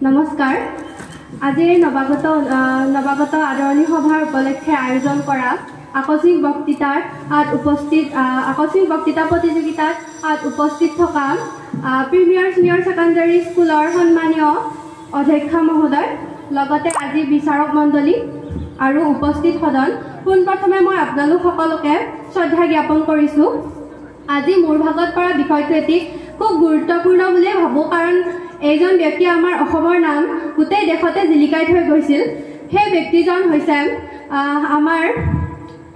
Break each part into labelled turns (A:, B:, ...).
A: নমস্কাৰ। আজিৰ নৱাগত আদৰণি সভাৰ উপলক্ষে আয়োজন কৰা আকস্মিক বক্তৃতা প্ৰতিযোগিতাত উপস্থিত থকা প্ৰিমিয়াৰ ছিনিয়ৰ ছেকেণ্ডাৰী স্কুলৰ সন্মানীয় অধ্যক্ষা মহোদয়, লগতে আজি বিচাৰক মণ্ডলী আৰু উপস্থিত সদন, পোনপ্ৰথমে মই আপোনালোক সকলোকে শ্ৰদ্ধা জ্ঞাপন কৰিছোঁ। আজি মোৰ ভাগত পৰা বিষয়টো এটি খুব গুৰুত্বপূৰ্ণ বুলিয়ে ভাবোঁ, কাৰণ এইজন ব্যক্তিয়ে আমাৰ অসমৰ নাম গোটেই দেশতে জিলিকাই থৈ গৈছিল। সেই ব্যক্তিজন হৈছে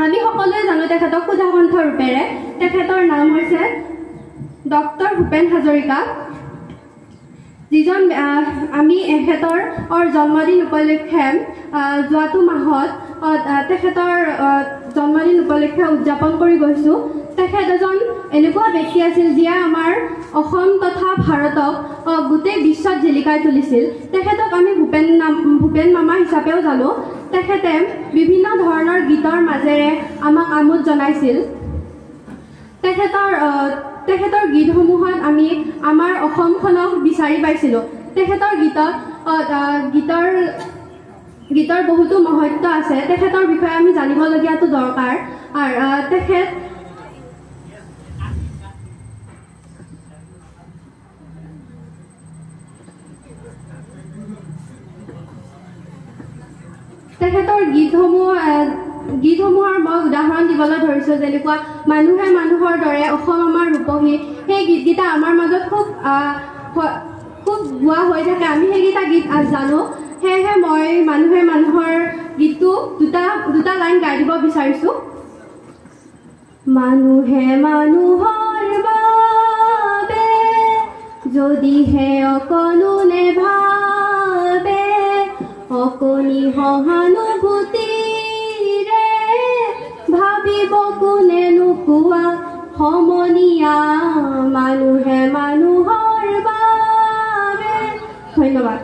A: আমি সকলোৱে জানো তেখেতক সুধাকণ্ঠ ৰূপেৰে। তেখেতৰ নাম হৈছে ডক্টৰ ভূপেন হাজৰিকা, যিজন আমি এখেতৰ জন্মদিন উপলক্ষে যোৱাটো মাহত তেখেতৰ জন্মদিন উপলক্ষে উদযাপন কৰি গৈছোঁ। তেখেত এজন এনেকুৱা ব্যক্তি আছিল যিয়ে আমাৰ অসম তথা ভাৰতক গোটেই বিশ্বত জিলিকাই তুলিছিল। তেখেতক আমি ভূপেন মামা হিচাপেও জানো। তেখেতে বিভিন্ন ধৰণৰ গীতৰ মাজেৰে আমাক আমোদ জনাইছিল। তেখেতৰ গীতসমূহত আমি আমাৰ অসমখনক বিচাৰি পাইছিলোঁ। তেখেতৰ গীতৰ বহুতো মহত্ব আছে। তেখেতৰ বিষয়ে আমি জানিবলগীয়াটো দৰকাৰ। তেখেতৰ গীতসমূহৰ মই উদাহৰণ দিবলৈ ধৰিছোঁ, যেনেকুৱা মানুহে মানুহৰ দৰে, অসম আমাৰ ৰূপহী। সেই গীতকেইটা আমাৰ মাজত খুব গোৱা হৈ থাকে। আমি সেইকেইটা গীত জানো। সেয়েহে মই মানুহে মানুহৰ গীতটো দুটা লাইন গাই দিব বিচাৰিছোঁ। মানুহে মানুহৰ বাবে যদিহে অকণো নেভাবে, অকণি সহানুভূতিৰে ভাবিব কোনে নোকোৱা সমনীয়া, মানুহে মানুহৰ বাবে। ধন্যবাদ।